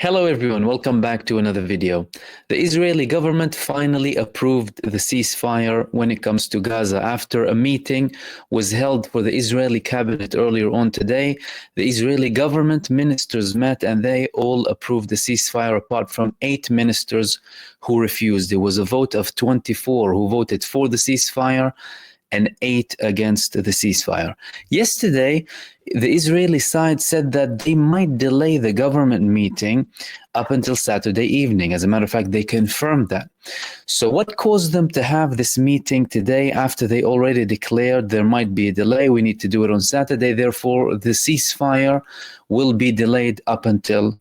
Hello everyone, welcome back to another video. The Israeli government finally approved the ceasefire when it comes to Gaza after a meeting was held for the Israeli cabinet earlier on today. The Israeli government ministers met and they all approved the ceasefire apart from 8 ministers who refused. There was a vote of 24 who voted for the ceasefire and 8 against the ceasefire. Yesterday, the Israeli side said that they might delay the government meeting up until Saturday evening. As a matter of fact, they confirmed that. So what caused them to have this meeting today after they already declared there might be a delay? We need to do it on Saturday. Therefore, the ceasefire will be delayed up until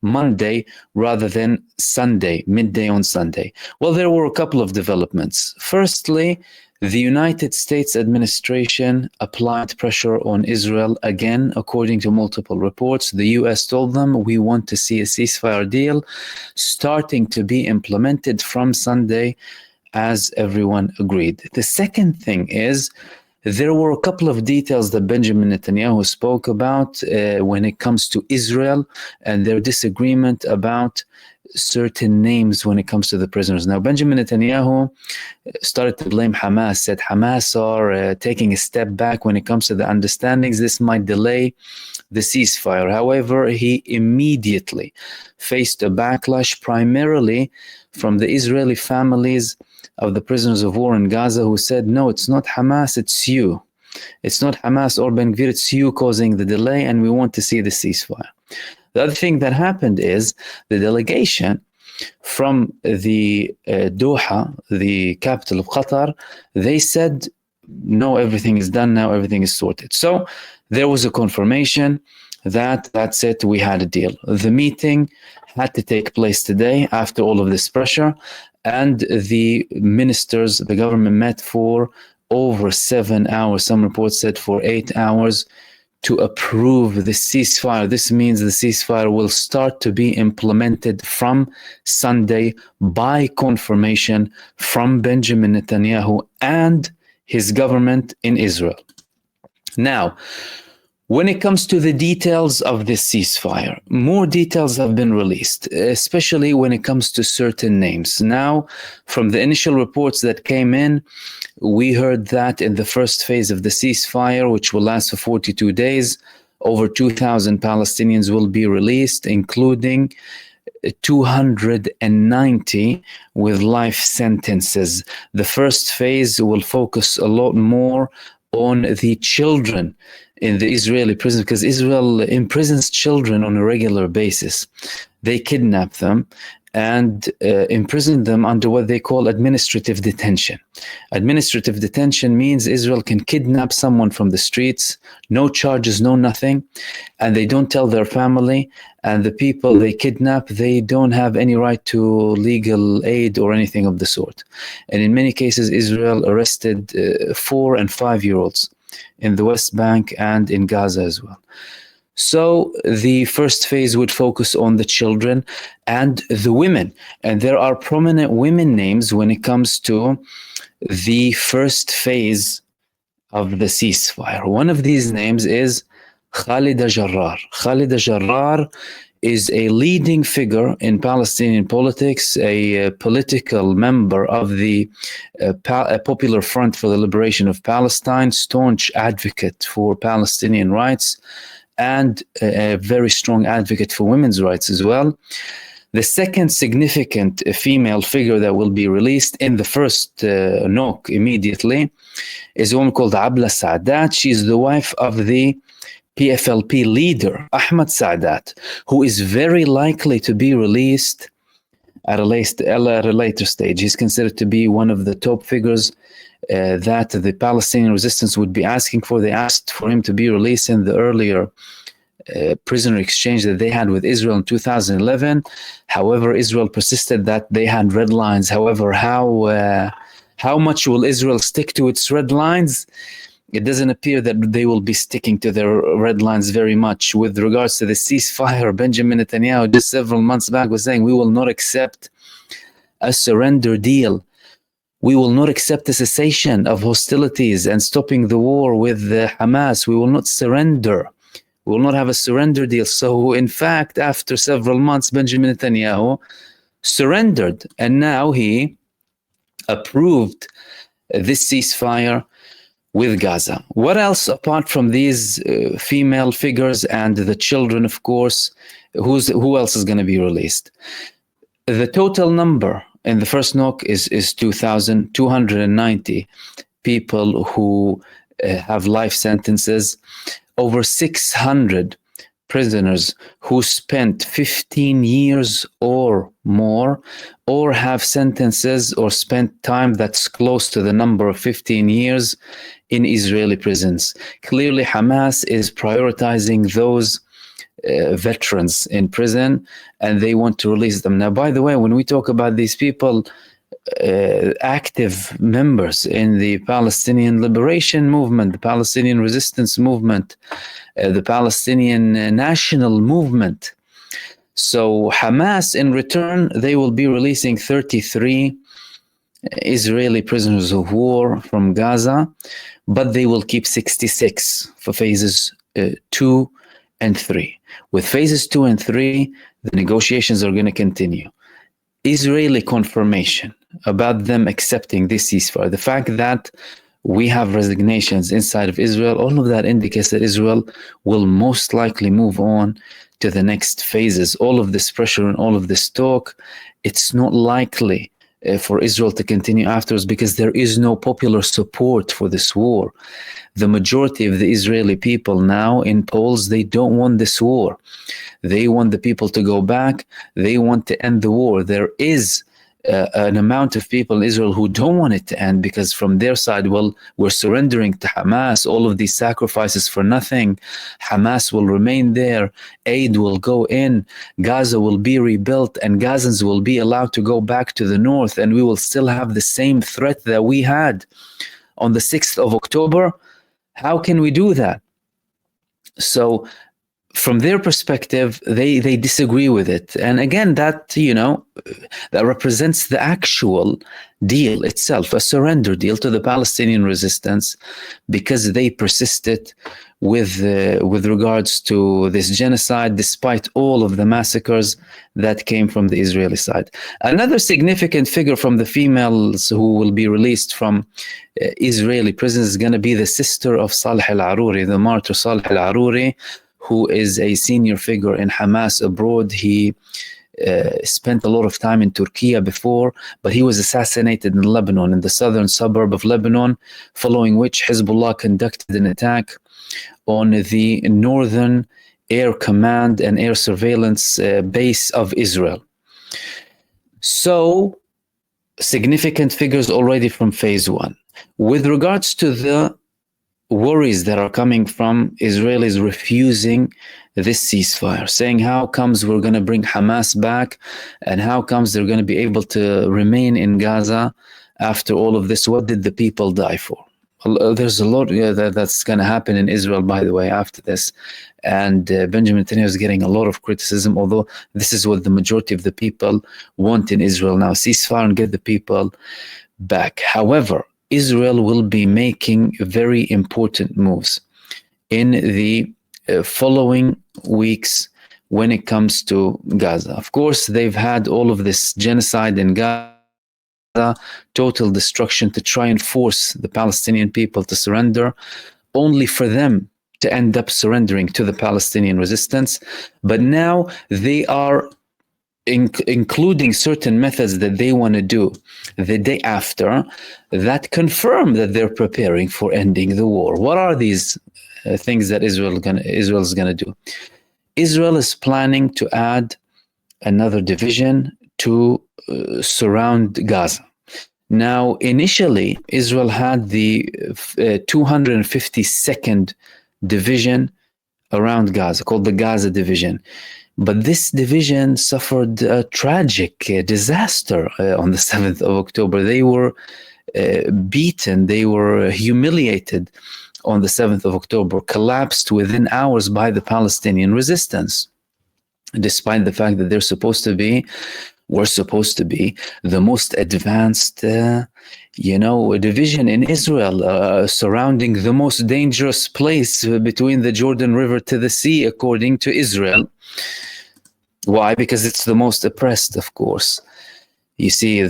Monday rather than Sunday, midday on Sunday. Well, there were a couple of developments. Firstly, the United States administration applied pressure on Israel again, according to multiple reports. The US told them, we want to see a ceasefire deal starting to be implemented from Sunday, as everyone agreed. The second thing is, there were a couple of details that Benjamin Netanyahu spoke about when it comes to Israel and their disagreement about certain names when it comes to the prisoners. Now, Benjamin Netanyahu started to blame Hamas, said Hamas are taking a step back when it comes to the understandings. This might delay the ceasefire. However, he immediately faced a backlash, primarily from the Israeli families of the prisoners of war in Gaza, who said, no, it's not Hamas, it's you. It's not Hamas or Ben Gvir, it's you causing the delay, and we want to see the ceasefire. The other thing that happened is the delegation from the Doha, the capital of Qatar, they said, no, everything is done now, everything is sorted. So there was a confirmation that that's it, we had a deal. The meeting had to take place today after all of this pressure, and the ministers, the government met for over 7 hours. Some reports said for 8 hours, to approve the ceasefire. This means the ceasefire will start to be implemented from Sunday by confirmation from Benjamin Netanyahu and his government in Israel. Now, when it comes to the details of this ceasefire, more details have been released, especially when it comes to certain names. Now, from the initial reports that came in, we heard that in the first phase of the ceasefire, which will last for 42 days, over 2,000 Palestinians will be released, including 290 with life sentences. The first phase will focus a lot more on the children in the Israeli prison, because Israel imprisons children on a regular basis. They kidnap them and imprison them under what they call administrative detention. Administrative detention means Israel can kidnap someone from the streets, no charges, no nothing, and they don't tell their family, and the people they kidnap, they don't have any right to legal aid or anything of the sort. And in many cases, Israel arrested 4 and 5-year-olds in the West Bank and in Gaza as well. So the first phase would focus on the children and the women. And there are prominent women names when it comes to the first phase of the ceasefire. One of these names is Khalida Jarrar. Khalida Jarrar is a leading figure in Palestinian politics, a political member of the Popular Front for the Liberation of Palestine, staunch advocate for Palestinian rights, and a very strong advocate for women's rights as well. The second significant female figure that will be released in the first knock immediately is a woman called Abla Saadat. She's the wife of the PFLP leader, Ahmad Saadat, who is very likely to be released at a later stage. He's considered to be one of the top figures that the Palestinian resistance would be asking for. They asked for him to be released in the earlier prisoner exchange that they had with Israel in 2011. However, Israel persisted that they had red lines. However, how much will Israel stick to its red lines? It doesn't appear that they will be sticking to their red lines very much. With regards to the ceasefire, Benjamin Netanyahu just several months back was saying, we will not accept a surrender deal. We will not accept the cessation of hostilities and stopping the war with Hamas. We will not surrender. We will not have a surrender deal. So in fact, after several months, Benjamin Netanyahu surrendered, and now he approved this ceasefire with Gaza. What else apart from these female figures and the children, of course? Who else is going to be released? The total number in the first knock is 2,290 people who have life sentences. Over 600 prisoners who spent 15 years or more, or have sentences or spent time that's close to the number of 15 years in Israeli prisons. Clearly, Hamas is prioritizing those veterans in prison, and they want to release them. Now, by the way, when we talk about these people, active members in the Palestinian liberation movement, the Palestinian resistance movement, the Palestinian national movement. So Hamas, in return, they will be releasing 33 Israeli prisoners of war from Gaza, but they will keep 66 for phases 2 and 3. With phases 2 and 3, the negotiations are going to continue. Israeli confirmation about them accepting this ceasefire, the fact that we have resignations inside of Israel, all of that indicates that Israel will most likely move on to the next phases. All of this pressure and all of this talk, it's not likely for Israel to continue afterwards, because there is no popular support for this war. The majority of the Israeli people now in polls, they don't want this war. They want the people to go back. They want to end the war. There is an amount of people in Israel who don't want it to end, because from their side, well, we're surrendering to Hamas, all of these sacrifices for nothing. Hamas will remain there, aid will go in, Gaza will be rebuilt, and Gazans will be allowed to go back to the north, and we will still have the same threat that we had on the 6th of October. How can we do that? So from their perspective, they disagree with it. And again, that, that represents the actual deal itself, a surrender deal to the Palestinian resistance, because they persisted with regards to this genocide, despite all of the massacres that came from the Israeli side. Another significant figure from the females who will be released from Israeli prisons is going to be the sister of Saleh al-Aruri, the martyr Saleh al-Aruri, who is a senior figure in Hamas abroad. He spent a lot of time in Turkey before, but he was assassinated in Lebanon, in the southern suburb of Lebanon, following which Hezbollah conducted an attack on the northern air command and air surveillance base of Israel. So, significant figures already from phase 1. With regards to the worries that are coming from Israelis refusing this ceasefire, saying how comes we're going to bring Hamas back, and how comes they're going to be able to remain in Gaza after all of this? What did the people die for? There's a lot that's going to happen in Israel, by the way, after this. And Benjamin Netanyahu is getting a lot of criticism, although this is what the majority of the people want in Israel now, ceasefire and get the people back. However, Israel will be making very important moves in the following weeks when it comes to Gaza. Of course, they've had all of this genocide in Gaza, total destruction, to try and force the Palestinian people to surrender, only for them to end up surrendering to the Palestinian resistance. But now they are including certain methods that they want to do the day after that confirm that they're preparing for ending the war. What are these things that Israel is going to do? Israel is planning to add another division to surround Gaza. Now, initially, Israel had the 252nd division around Gaza, called the Gaza Division. But this division suffered a tragic disaster on the 7th of October. They were beaten, they were humiliated on the 7th of October, collapsed within hours by the Palestinian resistance, despite the fact that were supposed to be the most advanced a division in Israel surrounding the most dangerous place between the Jordan River to the sea, according to Israel. Why? Because it's the most oppressed, of course. You see,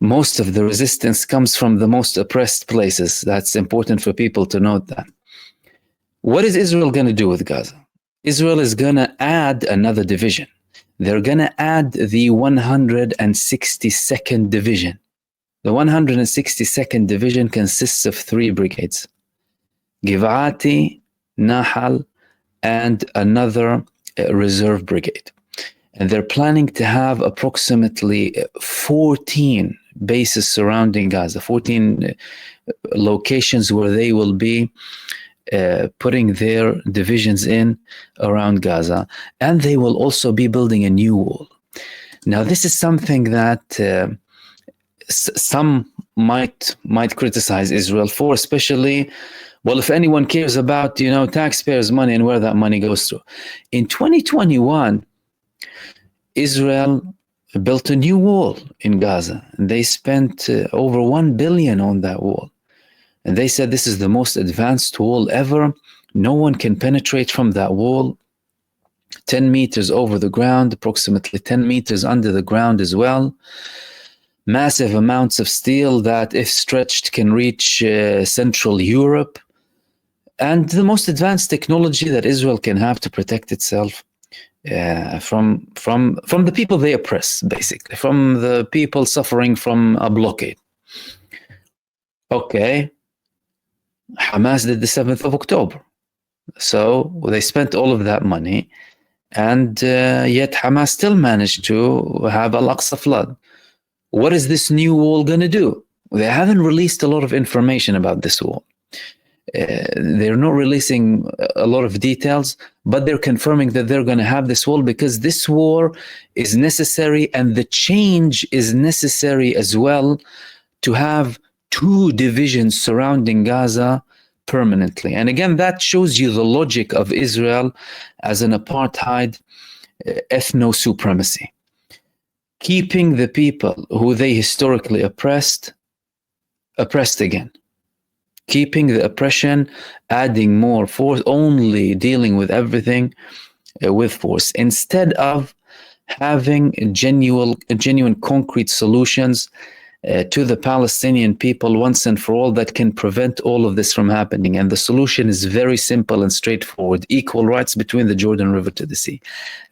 most of the resistance comes from the most oppressed places. That's important for people to note that. What is Israel going to do with Gaza? Israel is going to add another division. They're going to add the 162nd Division. The 162nd Division consists of 3 brigades: Givati, Nahal, and another reserve brigade. And they're planning to have approximately 14 bases surrounding Gaza, 14 locations where they will be putting their divisions in around Gaza. And they will also be building a new wall. Now, this is something that some might criticize Israel for, especially, well, if anyone cares about, taxpayers' money and where that money goes to. In 2021, Israel built a new wall in Gaza, and they spent over $1 billion on that wall. And they said this is the most advanced wall ever. No one can penetrate from that wall. 10 meters over the ground, approximately 10 meters under the ground as well. Massive amounts of steel that, if stretched, can reach Central Europe. And the most advanced technology that Israel can have to protect itself from the people they oppress, basically, from the people suffering from a blockade. Okay, Hamas did the 7th of October. So they spent all of that money, and yet Hamas still managed to have Al-Aqsa flood. What is this new wall going to do? They haven't released a lot of information about this wall. They're not releasing a lot of details, but they're confirming that they're going to have this wall because this war is necessary, and the change is necessary as well to have 2 divisions surrounding Gaza permanently. And again, that shows you the logic of Israel as an apartheid ethno-supremacy. Keeping the people who they historically oppressed again. Keeping the oppression, adding more force, only dealing with everything with force, instead of having genuine concrete solutions to the Palestinian people once and for all that can prevent all of this from happening. And the solution is very simple and straightforward: equal rights between the Jordan River to the sea.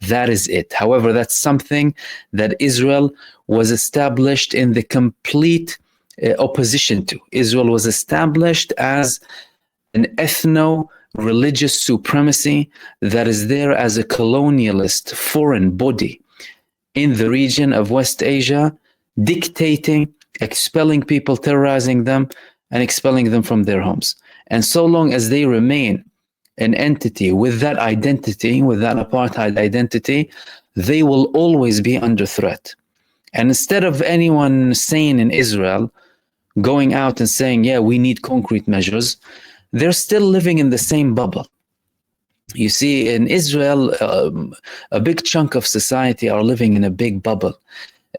That is it. However, that's something that Israel was established in the complete opposition to. Israel was established as an ethno-religious supremacy that is there as a colonialist foreign body in the region of West Asia, dictating, expelling people, terrorizing them, and expelling them from their homes. And so long as they remain an entity with that identity, with that apartheid identity, they will always be under threat. And instead of anyone sane in Israel going out and saying, yeah, we need concrete measures, they're still living in the same bubble. You see, in Israel, a big chunk of society are living in a big bubble.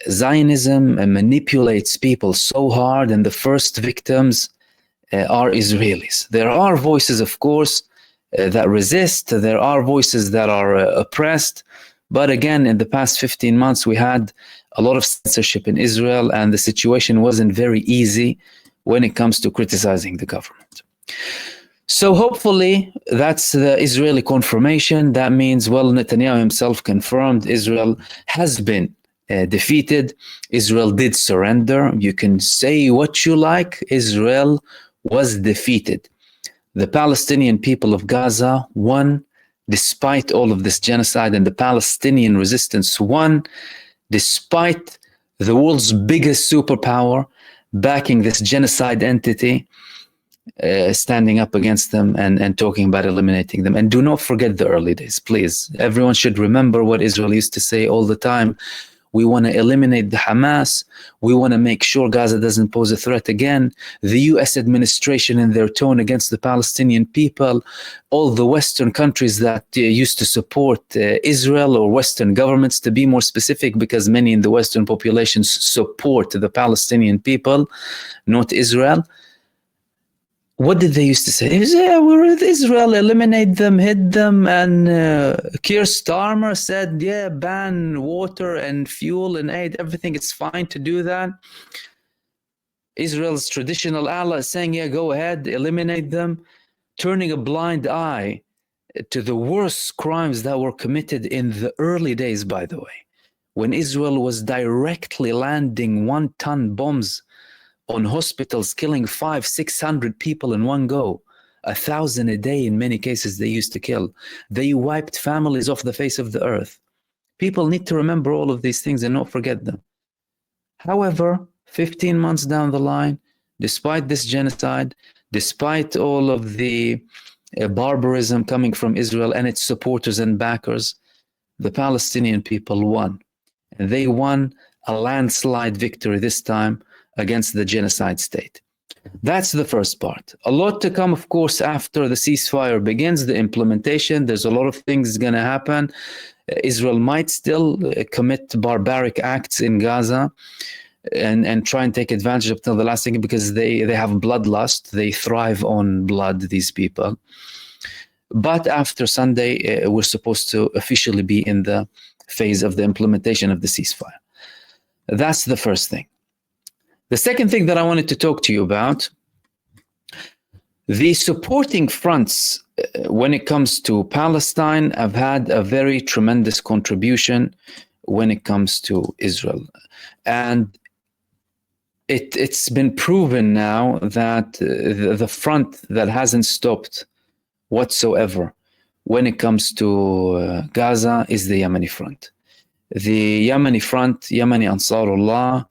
Zionism manipulates people so hard, and the first victims are Israelis. There are voices, of course, that resist. There are voices that are oppressed. But again, in the past 15 months, we had a lot of censorship in Israel, and the situation wasn't very easy when it comes to criticizing the government. So hopefully that's the Israeli confirmation. That means, well, Netanyahu himself confirmed Israel has been defeated. Israel did surrender. You can say what you like. Israel was defeated. The Palestinian people of Gaza won despite all of this genocide, and the Palestinian resistance won despite the world's biggest superpower backing this genocide entity, standing up against them and talking about eliminating them. And do not forget the early days, please. Everyone should remember what Israel used to say all the time: We want to eliminate the Hamas. We want to make sure Gaza doesn't pose a threat again. The US administration in their tone against the Palestinian people, all the Western countries that used to support Israel, or Western governments to be more specific, because many in the Western populations support the Palestinian people, not Israel. What did they used to say? They say, yeah, we're with Israel, eliminate them, hit them. And Keir Starmer said, yeah, ban water and fuel and aid, everything. It's fine to do that. Israel's traditional ally is saying, yeah, go ahead, eliminate them, turning a blind eye to the worst crimes that were committed in the early days, by the way, when Israel was directly landing 1-ton bombs on hospitals, killing 500-600 people in one go, 1,000 a day in many cases they used to kill. They wiped families off the face of the earth. People need to remember all of these things and not forget them. However, 15 months down the line, despite this genocide, despite all of the barbarism coming from Israel and its supporters and backers, the Palestinian people won. And they won a landslide victory this time against the genocide state. That's the first part. A lot to come, of course, after the ceasefire begins, the implementation. There's a lot of things going to happen. Israel might still commit barbaric acts in Gaza and try and take advantage up till the last second, because they have bloodlust. They thrive on blood, these people. But after Sunday, we're supposed to officially be in the phase of the implementation of the ceasefire. That's the first thing. The second thing that I wanted to talk to you about, the supporting fronts when it comes to Palestine have had a very tremendous contribution when it comes to Israel. And it's been proven now that the front that hasn't stopped whatsoever when it comes to Gaza is the Yemeni front. The Yemeni front, Yemeni Ansarullah,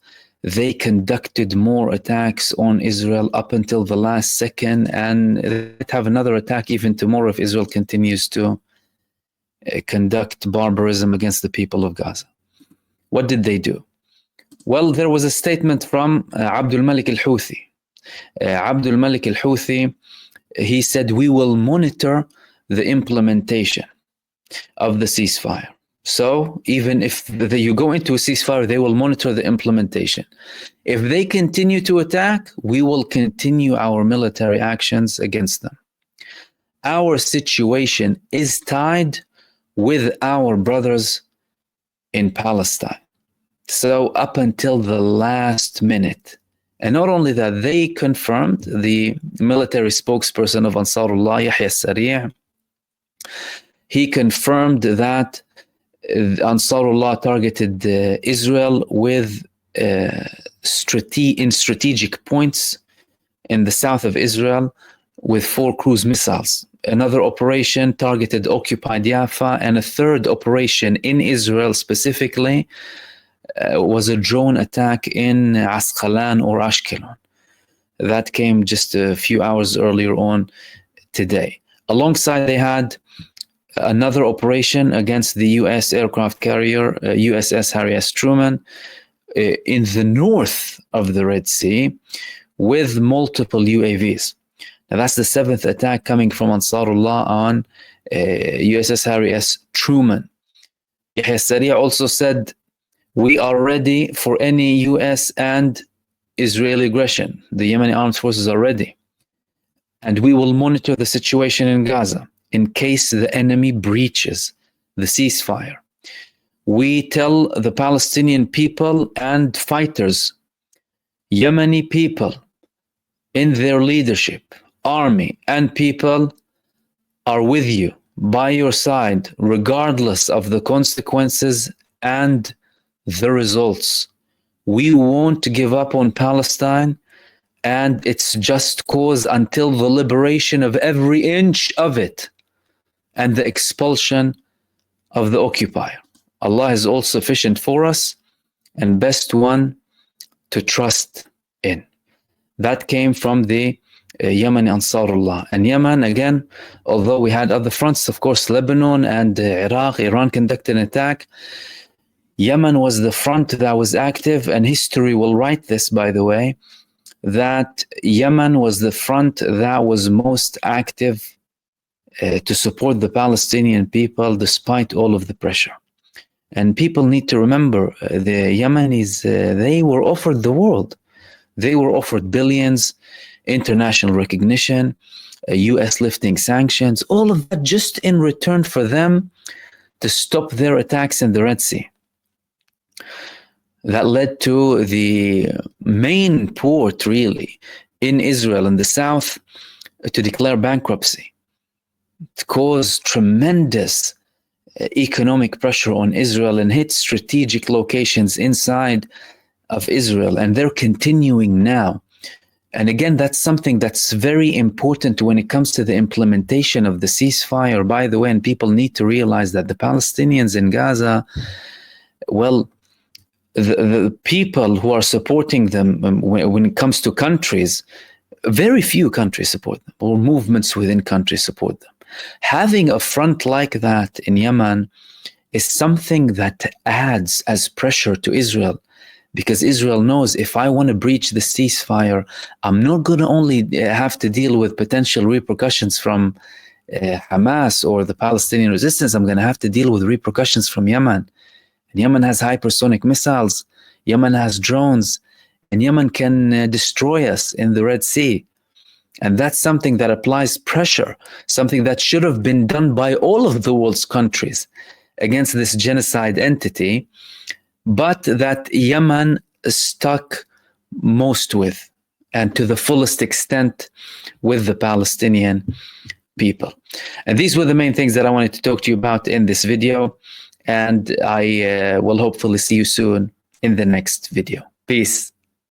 they conducted more attacks on Israel up until the last second, and they have another attack even tomorrow if Israel continues to conduct barbarism against the people of Gaza. What did they do? Well, there was a statement from Abdul Malik al-Houthi. Abdul Malik al-Houthi, he said, we will monitor the implementation of the ceasefire. So even if you go into a ceasefire, they will monitor the implementation. If they continue to attack, we will continue our military actions against them. Our situation is tied with our brothers in Palestine. So up until the last minute. And not only that, they confirmed, the military spokesperson of Ansarullah, Yahya Sari', he confirmed that Ansarullah targeted Israel with strategic points in the south of Israel with 4 cruise missiles. Another operation targeted occupied Haifa, and a third operation in Israel specifically was a drone attack in Asqalan or Ashkelon. That came just a few hours earlier on today. Alongside, they had another operation against the U.S. aircraft carrier, USS Harry S. Truman, in the north of the Red Sea with multiple UAVs. Now, that's the 7th attack coming from Ansarullah on USS Harry S. Truman. Yahya Sari' also said, we are ready for any U.S. and Israeli aggression. The Yemeni armed forces are ready. And we will monitor the situation in Gaza in case the enemy breaches the ceasefire. We tell the Palestinian people and fighters, Yemeni people in their leadership, army and people are with you, by your side, regardless of the consequences and the results. We won't give up on Palestine and its just cause until the liberation of every inch of it and the expulsion of the occupier. Allah is all sufficient for us and best one to trust in. That came from the Yemeni Ansarullah. And Yemen, again, although we had other fronts, of course, Lebanon and Iraq, Iran conducted an attack. Yemen was the front that was active, and history will write this, by the way, that Yemen was the front that was most active to support the Palestinian people despite all of the pressure. And people need to remember the Yemenis, they were offered the world. They were offered billions, international recognition, US lifting sanctions, all of that just in return for them to stop their attacks in the Red Sea. That led to the main port, really, in Israel in the south to declare bankruptcy. It caused tremendous economic pressure on Israel and hit strategic locations inside of Israel, and they're continuing now. And again, that's something that's very important when it comes to the implementation of the ceasefire, by the way, and people need to realize that the Palestinians in Gaza, well, the people who are supporting them, when it comes to countries, very few countries support them, or movements within countries support them. Having a front like that in Yemen is something that adds as pressure to Israel, because Israel knows, if I want to breach the ceasefire, I'm not going to only have to deal with potential repercussions from Hamas or the Palestinian resistance, I'm going to have to deal with repercussions from Yemen. And Yemen has hypersonic missiles, Yemen has drones, and Yemen can destroy us in the Red Sea. And that's something that applies pressure, something that should have been done by all of the world's countries against this genocide entity, but that Yemen stuck most with, and to the fullest extent, with the Palestinian people. And these were the main things that I wanted to talk to you about in this video. And I will hopefully see you soon in the next video. Peace.